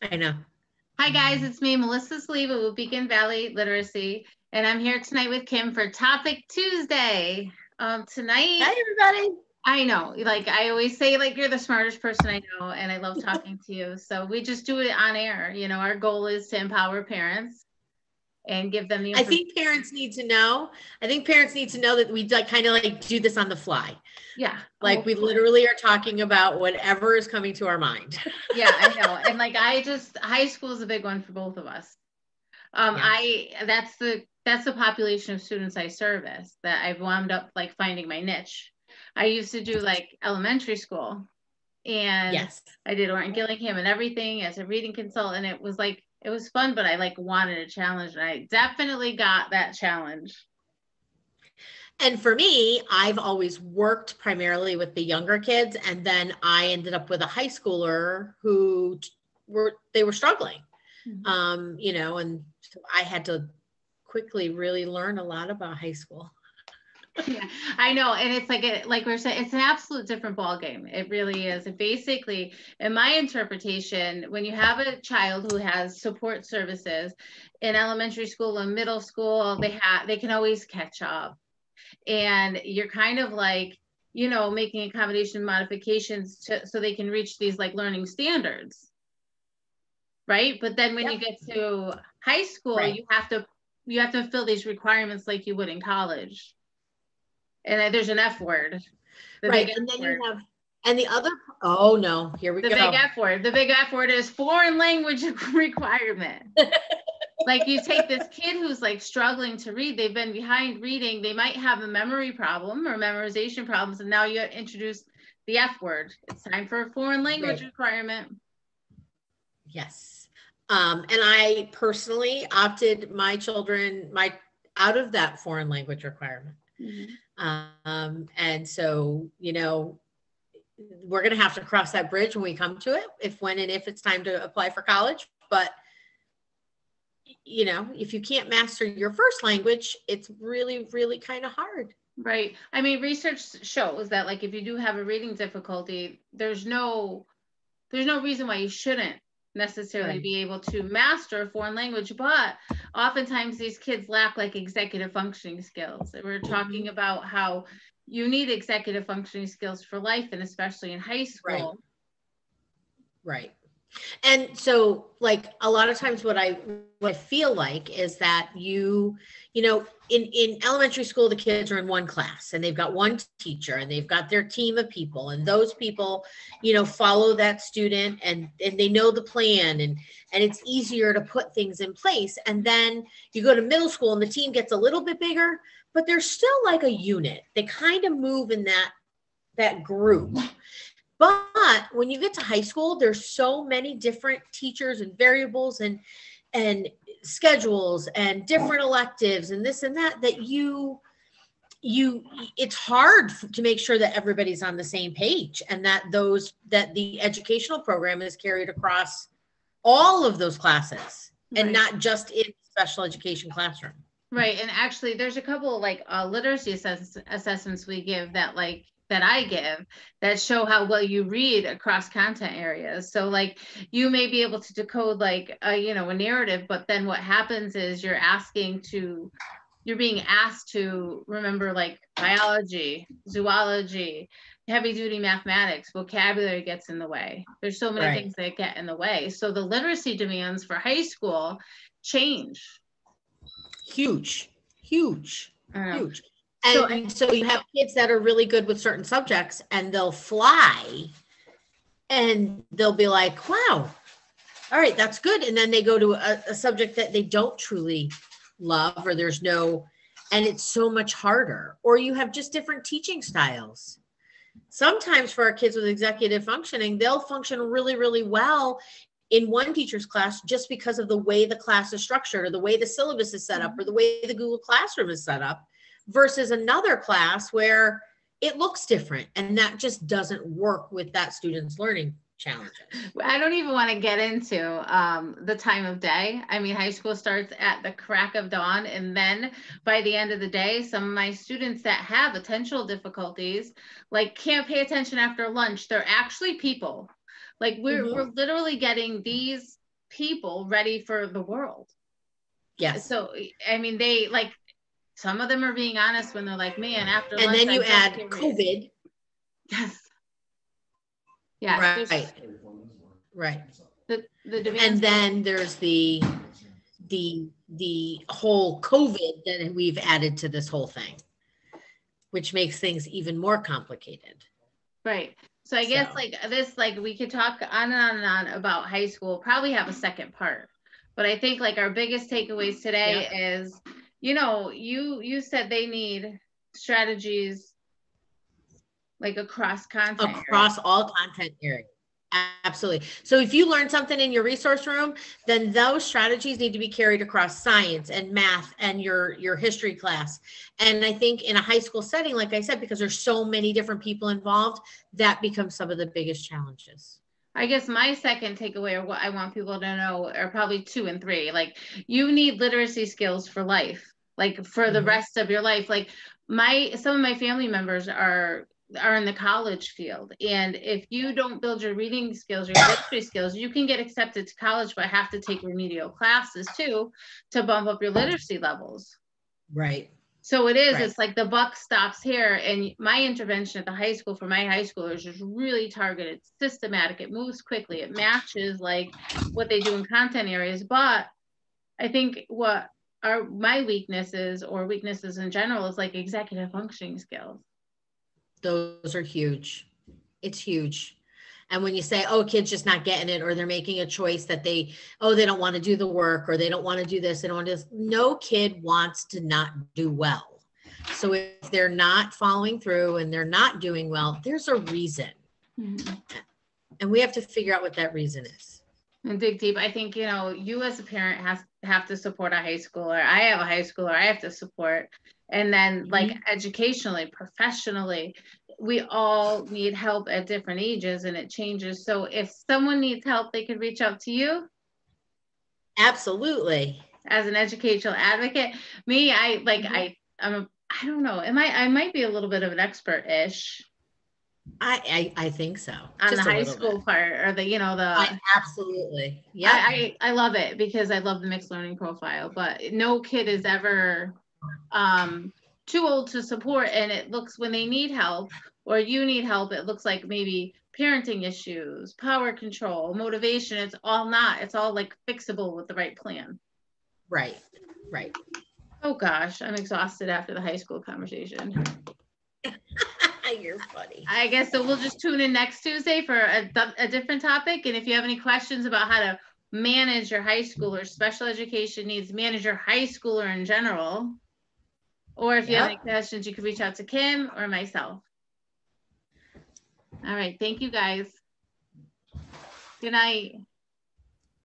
I know. Hi guys, it's me, Melissa Saliva with Beacon Valley Literacy, and I'm here tonight with Kim for Topic Tuesday. Tonight, Hi, everybody. I know, like I always say, like you're the smartest person I know, and I love talking to you. So we just do it on air. You know, our goal is to empower parents and give them the I information. think parents need to know. I think parents need to know that we kind of like do this on the fly. Yeah. Oh, Like of we course. literally are talking about whatever is coming to our mind. Yeah, I know. And like high school is a big one for both of us. Yeah. That's the population of students I service that I've wound up like finding my niche. I used to do like elementary school, and Yes. I did Orton Gillingham and everything as a reading consultant. It was fun, but I like wanted a challenge, and I definitely got that challenge. And for me, I've always worked primarily with the younger kids. And then I ended up with a high schooler who were struggling. Mhm. And so I had to quickly really learn a lot about high school. Yeah, I know, and it's like we're saying, it's an absolute different ball game. It really is. And basically, in my interpretation, when you have a child who has support services in elementary school and middle school, they can always catch up, and you're kind of like, making accommodation modifications so they can reach these like learning standards, right? But then when you Yep. get to high school, Right. you have to fill these requirements like you would in college. And then there's an F word, the big Right. F And then you word. have, and the other, oh no, here we The big go. F word. The big F word is foreign language requirement. Like you take this kid who's like struggling to read, they've been behind reading, they might have a memory problem or memorization problems, and now you introduce the F word. It's time for a foreign language Right. requirement. Yes. And I personally opted my children out of that foreign language requirement. Mm-hmm. And so, we're going to have to cross that bridge when we come to it, when and if it's time to apply for college. But, if you can't master your first language, it's really, really kind of hard. Right. I mean, research shows that like if you do have a reading difficulty, there's no reason why you shouldn't necessarily Right. be able to master a foreign language, but oftentimes these kids lack like executive functioning skills. And we're talking Mhm. about how you need executive functioning skills for life, and especially in high Right. school. Right. And so like a lot of times what I feel like is that in elementary school, the kids are in one class and they've got one teacher and they've got their team of people, and those people, follow that student, and they know the plan, and it's easier to put things in place. And then you go to middle school and the team gets a little bit bigger, but they're still like a unit. They kind of move in that group. But when you get to high school, there's so many different teachers and variables and schedules and different electives and this and that it's hard to make sure that everybody's on the same page, and that the educational program is carried across all of those classes and Right. not just in special education classroom. Right. And actually, there's a couple of like literacy assessments we give that I give that show how well you read across content areas. So like you may be able to decode like a narrative, but then what happens is you're being asked to remember like biology, zoology, heavy duty mathematics, vocabulary gets in the way. There's so many Right. things that get in the way. So the literacy demands for high school change. Huge, huge, I don't know. huge. So And so you have kids that are really good with certain subjects and they'll fly and they'll be like, wow, all right, that's good. And then they go to a subject that they don't truly love, or and it's so much harder. Or you have just different teaching styles. Sometimes for our kids with executive functioning, they'll function really, really well in one teacher's class just because of the way the class is structured, or the way the syllabus is set up, or the way the Google Classroom is set up, versus another class where it looks different and that just doesn't work with that student's learning challenges. I don't even want to get into the time of day. I mean, high school starts at the crack of dawn, and then by the end of the day, some of my students that have attentional difficulties, like can't pay attention after lunch, they're actually people. Like we're Mm-hmm. literally getting these people ready for the world. Yes. So, I mean, some of them are being honest when they're like, man, after and lunch, then you I'm add just COVID. Yes. Yes. Right. The demands. And then there's the whole COVID that we've added to this whole thing, which makes things even more complicated. Right. So I guess we could talk on and on and on about high school, probably have a second part. But I think like our biggest takeaways today is, you said they need strategies like across content. Across all content areas. Absolutely. So if you learn something in your resource room, then those strategies need to be carried across science and math and your history class. And I think in a high school setting, like I said, because there's so many different people involved, that becomes some of the biggest challenges. I guess my second takeaway, or what I want people to know, are probably 2 and 3. Like, you need literacy skills for life, like for the rest of your life. Like some of my family members are in the college field, and if you don't build your reading skills, your literacy skills, you can get accepted to college but have to take remedial classes too to bump up your literacy levels. Right. So it's like the buck stops here, and my intervention at the high school for my high schoolers is really targeted, systematic, it moves quickly, it matches like what they do in content areas. But I think what are my weaknesses, or weaknesses in general, is like executive functioning skills. Those are huge. It's huge. And when you say, oh, kid's just not getting it, or they're making a choice that they don't want to do the work, or they don't want to do this, they don't want to do this. No kid wants to not do well. So if they're not following through and they're not doing well, there's a reason. And we have to figure out what that reason is. And dig deep. I think, you as a parent have to support a high schooler. I have a high schooler I have to support. And then like educationally, professionally, we all need help at different ages, and it changes. So if someone needs help, they could reach out to you. Absolutely. As an educational advocate, I don't know. I might be a little bit of an expert-ish. I think so. On the high school part, or absolutely. Yeah. I love it because I love the mixed learning profile, but no kid is ever too old to support. And it looks, when they need help or you need help, it looks like maybe parenting issues, power control, motivation. It's all like fixable with the right plan. Right. Oh gosh, I'm exhausted after the high school conversation. You're funny. I guess so. We'll just tune in next Tuesday for a different topic. And if you have any questions about how to manage your high schooler, special education needs, manage your high schooler in general, or if you have any questions, you can reach out to Kim or myself. All right. Thank you guys. Good night.